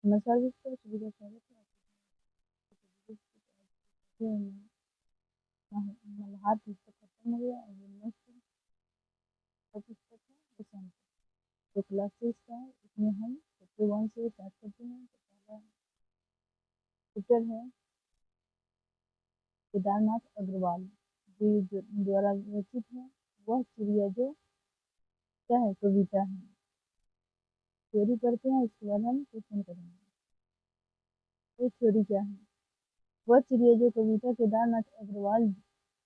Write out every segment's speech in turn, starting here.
नमस्कार दोस्तों, सभी का स्वागत है आपके मल्हार पुस्तक खत्म हो गया और ये नेक्स्ट पुस्तक है बसंत जो क्लास 6 का है। इसमें हम चैप्टर 1 से स्टार्ट करते हैं। तो पहला चैप्टर है केदारनाथ अग्रवाल जी द्वारा रचित है। वह चिड़िया जो क्या है, कविता है। थ्योरी पढ़ते हैं, उसके बाद हम क्वेश्चन करेंगे। ये थ्योरी क्या है? वह चिड़िया जो कविता केदारनाथ अग्रवाल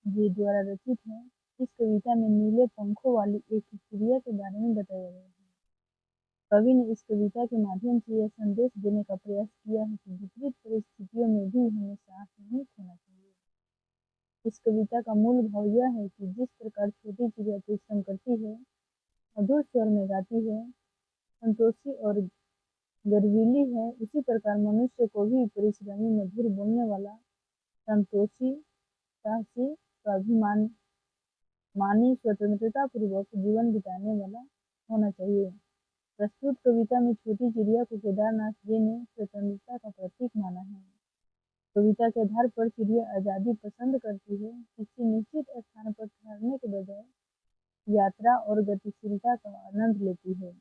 जी द्वारा रचित है। इस कविता में नीले पंखों वाली एक चिड़िया के बारे में बताया गया है। कवि ने इस कविता के माध्यम से यह संदेश देने का प्रयास किया है कि विपरीत परिस्थितियों में भी हमें साहस नहीं खोना चाहिए। इस कविता का मूल भाव यह है कि जिस प्रकार छोटी चिड़िया परिश्रम करती है, मधुर स्वर में गाती है, संतोषी और गर्वीली है, उसी प्रकार मनुष्य को भी परिश्रमी, मधुर बोलने वाला, संतोषी, साहसी, स्वाभिमान मानी, स्वतंत्रता पूर्वक जीवन बिताने वाला होना चाहिए। प्रस्तुत कविता में छोटी चिड़िया को केदारनाथ जी ने स्वतंत्रता का प्रतीक माना है। कविता के आधार पर चिड़िया आजादी पसंद करती है, किसी निश्चित स्थान पर ठहरने के बजाय यात्रा और गतिशीलता का आनंद लेती है।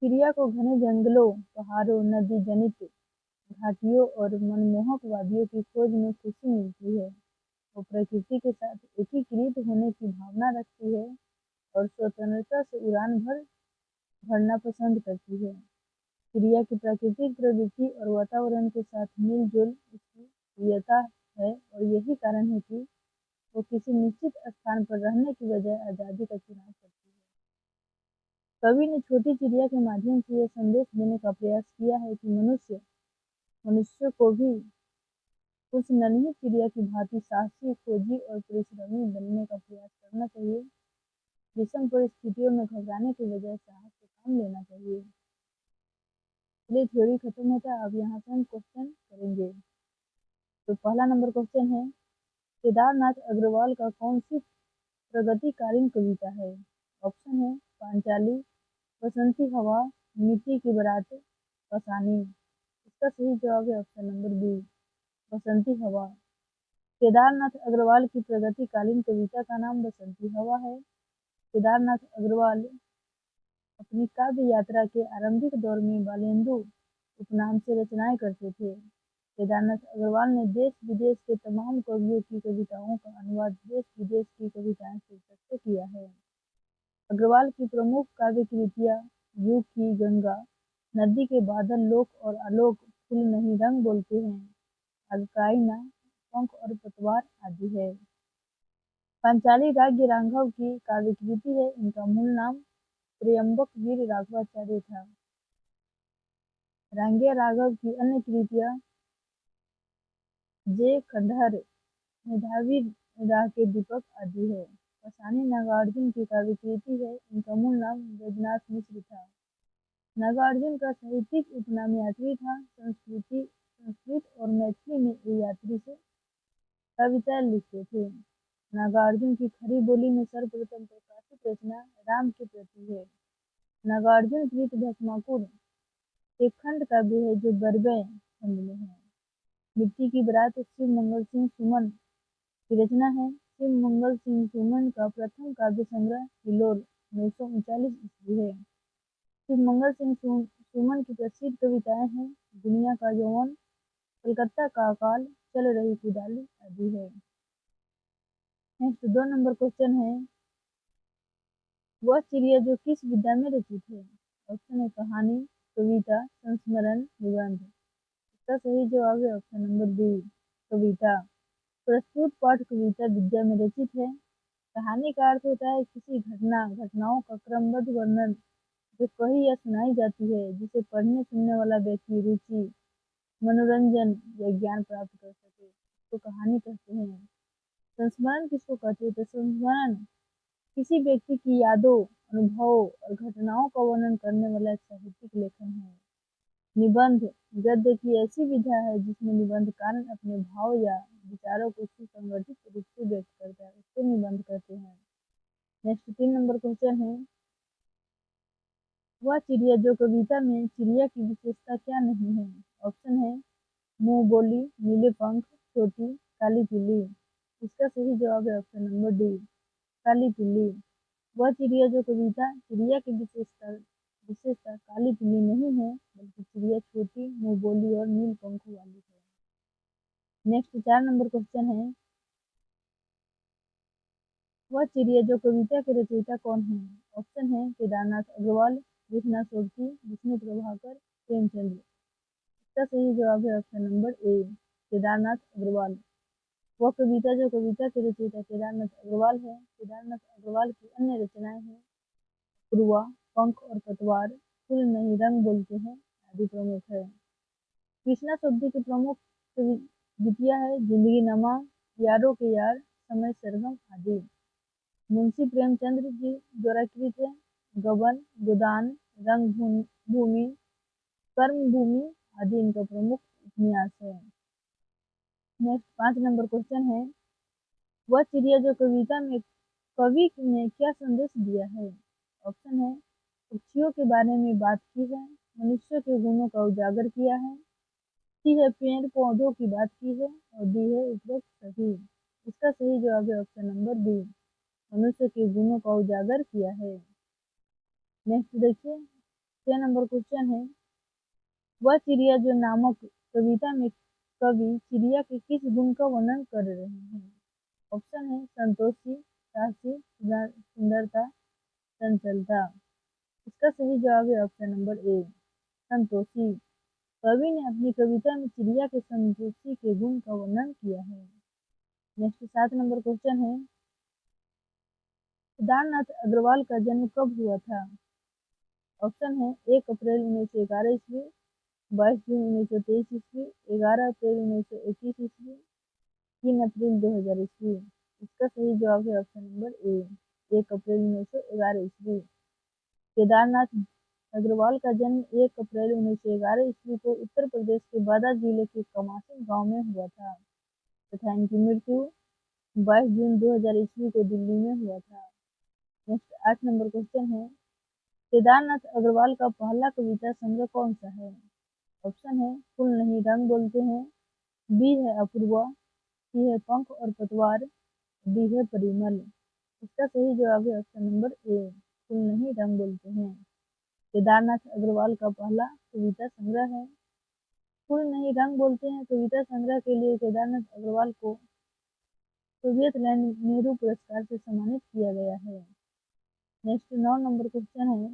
चिड़िया को घने जंगलों, पहाड़ों, नदी जनित घाटियों और मनमोहक वादियों की खोज में खुशी मिलती है। वो प्रकृति के साथ एकीकृत होने की भावना रखती है और स्वतंत्रता से उड़ान भरना पसंद करती है। चिड़िया की प्राकृतिक प्रवृत्ति और वातावरण के साथ मिलजुल उसकी प्रियता है और यही कारण है कि वो किसी निश्चित स्थान पर रहने की बजाय आजादी का चुनाव करती है। कवि ने छोटी चिड़िया के माध्यम से यह संदेश देने का प्रयास किया है कि मनुष्य को भी उस नन्ही चिड़िया की भांति साहसी, खोजी और परिश्रमी बनने का प्रयास करना चाहिए। विषम परिस्थितियों में घबराने के बजाय साहस से काम लेना चाहिए। चलिए, थ्योरी खत्म होता है। अब यहाँ से हम क्वेश्चन करेंगे। तो पहला नंबर क्वेश्चन है, केदारनाथ अग्रवाल का कौन सी प्रगतिकालीन कविता है? ऑप्शन है पांचाली, बसंती हवा, मिट्टी की बारात, कसानी। इसका सही जवाब है ऑप्शन नंबर बी, बसंती हवा। केदारनाथ अग्रवाल की प्रगतिकालीन कविता का नाम बसंती हवा है। केदारनाथ अग्रवाल अपनी काव्य यात्रा के आरंभिक दौर में बालेंदु उपनाम से रचनाएं करते थे। केदारनाथ अग्रवाल ने देश विदेश के तमाम कवियों की कविताओं का अनुवाद देश विदेश की कविताएं शीर्षक से किया है। अग्रवाल की प्रमुख काव्य कृतियां युग की गंगा, नदी के बादल, लोक और आलोक, फूल नहीं रंग बोलते हैं, अगकाई ना, पंख और पतवार आदि है। पांचाली राज्य राघव की काव्य कृति है। इनका मूल नाम त्र्यंबक वीर राघवाचार्य था। रांगिया राघव की अन्य कृतियां जे खंडहर, मेधावी राह के दीपक आदि है। कसानी नागार्जुन की काव्य कृति है। इनका मूल नाम बैजनाथ मिश्र था। नागार्जुन का साहित्यिक उपनाम यात्री था। संस्कृत और मैथिली में ये यात्री से कविताएं लिखते थे। नागार्जुन की खड़ी बोली में सर्वप्रथम प्रकाशित रचना राम के प्रति है। नागार्जुन कृत भस्माकुर एक खंड काव्य है जो बरबय छंद में है। मिट्टी की बारात शिव मंगल सिंह सुमन की रचना है। शिव मंगल सिंह सुमन का प्रथम काव्य संग्रह हिलोर 1939 ईस्वी है। शिव मंगल सिंह सुमन की प्रसिद्ध कविताएं हैं दुनिया का यौवन, कलकत्ता का अकाल, चल रही कुदाली आदि है। नेक्स्ट 2 नंबर क्वेश्चन है, वह चिड़िया जो किस विधा में रचित है? ऑप्शन है कहानी, कविता, संस्मरण, निबंध। इसका सही जवाब है ऑप्शन नंबर बी, कविता। प्रस्तुत पाठ कविता विद्या में रचित है। कहानी का अर्थ होता है किसी घटनाओं का क्रमबद्ध वर्णन जो कही या सुनाई जाती है, जिसे पढ़ने सुनने वाला व्यक्ति रुचि, मनोरंजन या ज्ञान प्राप्त कर सके, तो कहानी कहते हैं। संस्मरण किसको कहते हैं? तो संस्मरण किसी व्यक्ति की यादों, अनुभवों और घटनाओं का वर्णन करने वाला एक साहित्यिक लेखन है। निबंध गद्य की ऐसी विधा है जिसमें निबंधकार अपने भाव या विचारों को सुसंगठित रूप से व्यक्त करता है, उसको निबंध कहते हैं। नेक्स्ट 3 नंबर क्वेश्चन है, वह चिड़िया जो कविता में चिड़िया की विशेषता क्या नहीं है? ऑप्शन है मुंह बोली, नीले पंख, छोटी, काली पीली। इसका सही जवाब है ऑप्शन नंबर डी, काली पीली। वह चिड़िया जो कविता चिड़िया की विशेषता विशेषता काली पीली नहीं है, बल्कि चिड़िया छोटी, मुंह बोली और नील पंखों वाली है। नेक्स्ट 4 नंबर क्वेश्चन है, वह चिड़िया जो कविता के रचयिता कौन है? ऑप्शन है केदारनाथ अग्रवाल, कृष्णा सोबती, विष्णु प्रभाकर, प्रेमचंद। इसका सही जवाब है option number A, Kedarnath Agarwal. वह कविता जो कविता के रचयिता केदारनाथ अग्रवाल है। केदारनाथ अग्रवाल की अन्य रचनाएं हैं पुरवा, पंख और पतवार, फूल नहीं रंग बोलते हैं आदि प्रमुख है। कृष्णा सोबती की प्रमुख कृतियां है जिंदगी नमा, यारों के यार, समय सरगम आदि। मुंशी प्रेमचंद्र जी द्वारा कृत है गबन, गोदान, रंग भूमि, कर्म भूमि आदि इनका प्रमुख उपन्यास है। नेक्स्ट 5 नंबर क्वेश्चन है, वह चिड़िया जो कविता में कवि ने क्या संदेश दिया है? ऑप्शन है पक्षियों के बारे में बात की है, मनुष्य के गुणों का उजागर किया है, सी है पेड़ पौधों की बात की है और डी है उपरोक्त सभी। इसका सही जवाब है ऑप्शन नंबर बी, मनुष्य के गुणों का उजागर किया है। नेक्स्ट देखिए 6 नंबर क्वेश्चन है, वह चिड़िया जो नामक कविता में कवि चिड़िया के किस गुण का वर्णन कर रहे हैं? ऑप्शन है संतोषी, साहसी, सुंदरता, चंचलता। इसका सही जवाब है ऑप्शन नंबर ए, संतोषी। कवि ने अपनी कविता में चिड़िया के संतोषी के गुण का वर्णन किया है। नेक्स्ट 7 नंबर क्वेश्चन है, केदारनाथ अग्रवाल का जन्म कब हुआ था? ऑप्शन है 1 अप्रैल 1911 ईस्वी, 22 जून 1923 ईस्वी, 11 अप्रैल 1921 ईस्वी, 3 अप्रैल 2000 ईस्वी। इसका सही जवाब है ऑप्शन नंबर ए, 1 अप्रैल 1911 ईस्वी। केदारनाथ अग्रवाल का जन्म 1 अप्रैल 1911 ईस्वी को उत्तर प्रदेश के बादा जिले के कमासन गांव में हुआ था तथा इनकी मृत्यु 22 जून 2000 ईस्वी को दिल्ली में हुआ था। नेक्स्ट 8 नंबर क्वेश्चन है, केदारनाथ अग्रवाल का पहला कविता संग्रह कौन सा है? ऑप्शन है फूल नहीं रंग बोलते हैं, बी है अपूर्वा, सी है पंख और पतवार, डी है परिमल। इसका सही जवाब है ऑप्शन नंबर ए, फूल नहीं रंग बोलते हैं। केदारनाथ अग्रवाल का पहला कविता संग्रह है। फूल नहीं रंग बोलते हैं कविता संग्रह के लिए केदारनाथ अग्रवाल को सोवियत नेहरू पुरस्कार से सम्मानित किया गया है। नेक्स्ट 9 नंबर क्वेश्चन है,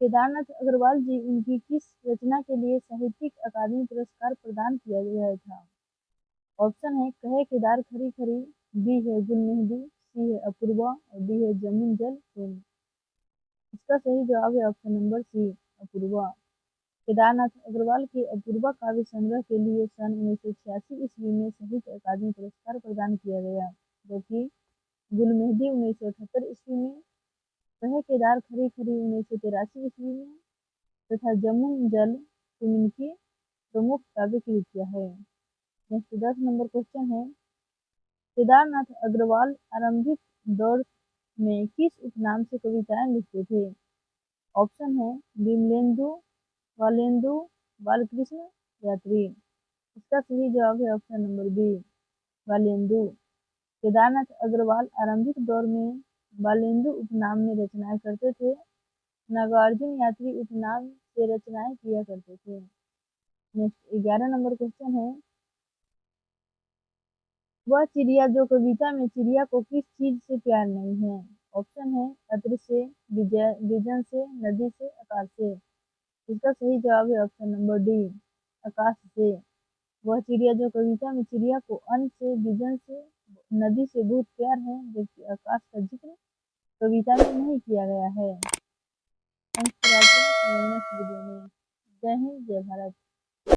केदारनाथ अग्रवाल जी उनकी किस रचना के लिए साहित्यिक अकादमी पुरस्कार प्रदान किया गया था? ऑप्शन है कहे केदार खरी खरी, बी है गुल मेहंदी, सी है अपूर्वा और डी है जमुन जल फूल। इसका सही जवाब है option number C, Apurva. Kedarnath Agarwal के अपूर्वा काव्य संग्रह के लिए सन 1986 ईस्वी में साहित्य अकादमी पुरस्कार प्रदान किया गया, जबकि गुल मेहंदी 1978 ईस्वी में, कहे केदार खरी खरी 1983 ईस्वी में तथा जमुन जल फूल इनकी प्रमुख काव्य कृतियां है। नेक्स्ट 10 नंबर क्वेश्चन है, केदारनाथ अग्रवाल आरंभिक दौर में किस उपनाम से कविताएं लिखते थे? ऑप्शन है विमलेंदु, बालेंदु, बालकृष्ण, यात्री। इसका सही जवाब है option number B, Balendu. Kedarnath Agarwal आरंभिक दौर में बालेंदु उपनाम में रचनाएं करते थे, नागार्जुन यात्री उपनाम से रचनाएं किया करते थे। नेक्स्ट 11 नंबर क्वेश्चन है, वह चिड़िया जो कविता में चिड़िया को किस चीज से प्यार नहीं है? ऑप्शन है अत्र से, विजन से, नदी से, आकाश से। इसका सही जवाब है ऑप्शन नंबर डी, आकाश से। वह चिड़िया जो कविता में चिड़िया को अन्न से, विजन से, नदी से बहुत प्यार है, जबकि आकाश का जिक्र कविता में नहीं किया गया है। नेक्स्ट वीडियो में। जय हिंद, जय भारत।